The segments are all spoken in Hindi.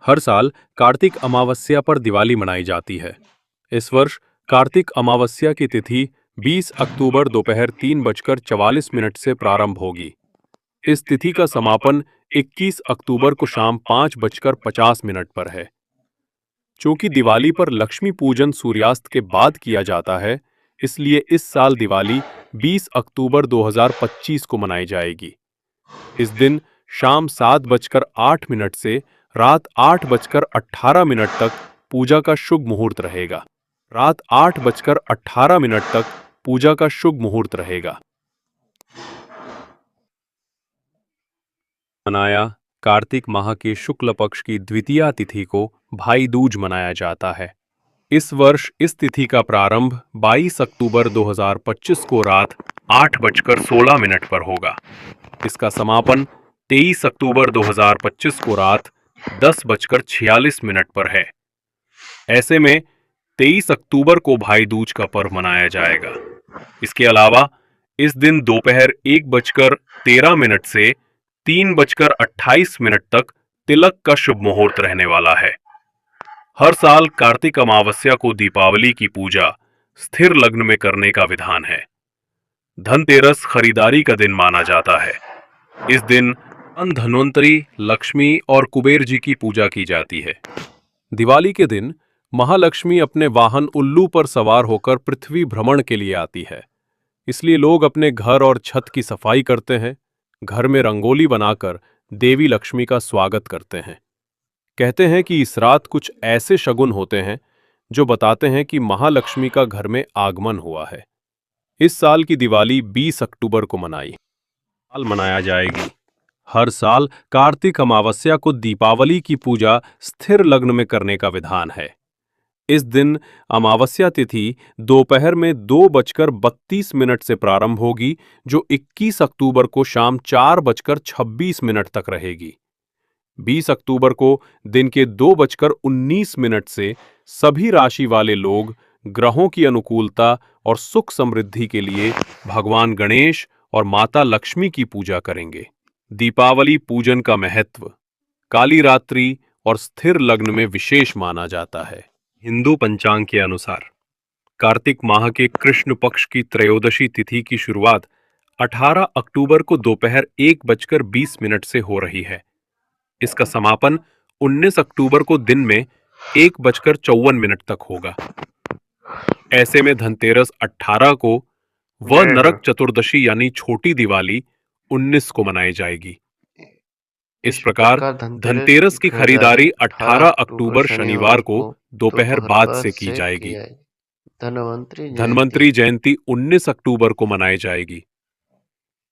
हर साल कार्तिक अमावस्या पर दिवाली मनाई जाती है। इस वर्ष कार्तिक अमावस्या की तिथि 20 अक्टूबर दोपहर 3:44 से प्रारंभ होगी। इस तिथि का समापन 21 अक्टूबर को शाम 5:50 पर है। चूंकि दिवाली पर लक्ष्मी पूजन सूर्यास्त के बाद किया जाता है, इसलिए इस साल दिवाली 20 अक्टूबर 2025 को मनाई जाएगी। इस दिन शाम 7:08 से रात 8:18 तक पूजा का शुभ मुहूर्त रहेगा। रात 8:18 तक पूजा का शुभ मुहूर्त रहेगा। मनाया कार्तिक माह के शुक्ल पक्ष की द्वितीया तिथि को भाई दूज मनाया जाता है। इस वर्ष इस तिथि का प्रारंभ 22 अक्टूबर 2025 को रात 8:16 पर होगा। इसका समापन 23 अक्टूबर 2025 को रात 10:46 पर है। ऐसे में 23 अक्टूबर को भाई दूज का पर्व मनाया जाएगा। इसके अलावा इस दिन दोपहर 1:13 से 3:28 तक तिलक का शुभ मुहूर्त रहने वाला है। हर साल कार्तिक अमावस्या को दीपावली की पूजा स्थिर लग्न में करने का विधान है। धनतेरस खरीदारी का दिन माना जाता है। इस दिन धन्वंतरी, लक्ष्मी और कुबेर जी की पूजा की जाती है। दिवाली के दिन महालक्ष्मी अपने वाहन उल्लू पर सवार होकर पृथ्वी भ्रमण के लिए आती है। इसलिए लोग अपने घर और छत की सफाई करते हैं, घर में रंगोली बनाकर देवी लक्ष्मी का स्वागत करते हैं। कहते हैं कि इस रात कुछ ऐसे शगुन होते हैं जो बताते हैं कि महालक्ष्मी का घर में आगमन हुआ है। इस साल की दिवाली 20 अक्टूबर को मनाया जाएगी। हर साल कार्तिक अमावस्या को दीपावली की पूजा स्थिर लग्न में करने का विधान है। इस दिन अमावस्या तिथि दोपहर में 2:32 से प्रारंभ होगी, जो 21 अक्टूबर को शाम 4:26 तक रहेगी। 20 अक्टूबर को दिन के 2:19 से सभी राशि वाले लोग ग्रहों की अनुकूलता और सुख समृद्धि के लिए भगवान गणेश और माता लक्ष्मी की पूजा करेंगे। दीपावली पूजन का महत्व काली रात्रि और स्थिर लग्न में विशेष माना जाता है। हिंदू पंचांग के अनुसार कार्तिक माह के कृष्ण पक्ष की त्रयोदशी तिथि की शुरुआत 18 अक्टूबर को दोपहर 1:20 से हो रही है। इसका समापन 19 अक्टूबर को दिन में 1:54 तक होगा। ऐसे में धनतेरस 18 को व नरक चतुर्दशी यानी छोटी दिवाली 19 को मनाई जाएगी। इस प्रकार धनतेरस की खरीदारी 18 अक्टूबर शनिवार को दोपहर बाद से की जाएगी। धन्वंतरी जयंती 19 अक्टूबर को मनाई जाएगी।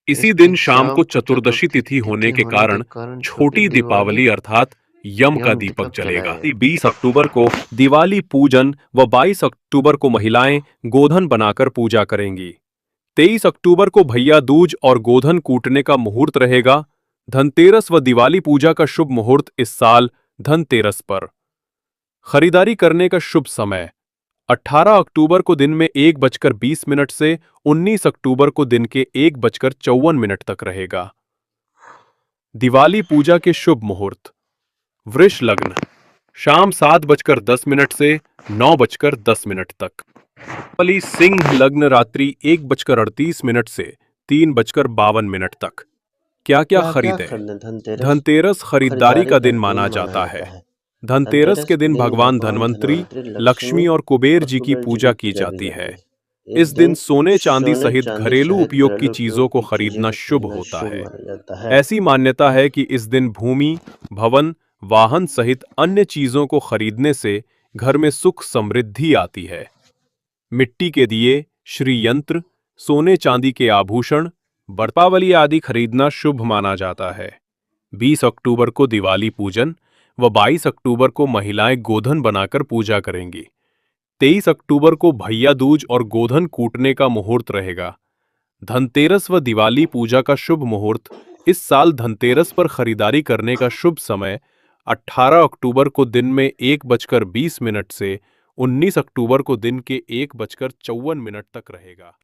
इसी दिन शाम को चतुर्दशी तिथि होने के कारण छोटी दीपावली अर्थात यम का दीपक जलेगा। 20 अक्टूबर को दिवाली पूजन व 22 अक्टूबर को महिलाएं गोधन बनाकर पूजा करेंगी। 23 अक्टूबर को भैया दूज और गोधन कूटने का मुहूर्त रहेगा। धनतेरस व दिवाली पूजा का शुभ मुहूर्त इस साल धनतेरस पर। खरीदारी करने का शुभ समय 18 अक्टूबर को दिन में 1:20 से 19 अक्टूबर को दिन के 1:54 तक रहेगा। दिवाली पूजा के शुभ मुहूर्त वृष लग्न शाम 7:10 से 9:10 तक। दिवाली सिंह लग्न रात्रि 1:38 से 3:52 तक। क्या क्या खरीदें? धनतेरस खरीदारी का दिन माना जाता है। धनतेरस के दिन भगवान धन्वंतरी, लक्ष्मी और कुबेर जी की पूजा की जाती है। इस दिन सोने चांदी सहित घरेलू उपयोग की चीजों को खरीदना शुभ होता है। ऐसी मान्यता है कि इस दिन भूमि, भवन, वाहन सहित अन्य चीजों को खरीदने से घर में सुख समृद्धि आती है। मिट्टी के दिए, श्री यंत्र, सोने चांदी के आभूषण, दीपावली आदि खरीदना शुभ माना जाता है। 20 अक्टूबर को दिवाली पूजन व 22 अक्टूबर को महिलाएं गोधन बनाकर पूजा करेंगी। 23 अक्टूबर को भैया दूज और गोधन कूटने का मुहूर्त रहेगा। धनतेरस व दिवाली पूजा का शुभ मुहूर्त इस साल धनतेरस पर खरीदारी करने का शुभ समय 18 अक्टूबर को दिन में 1:20 से 19 अक्टूबर को दिन के 1:54 तक रहेगा।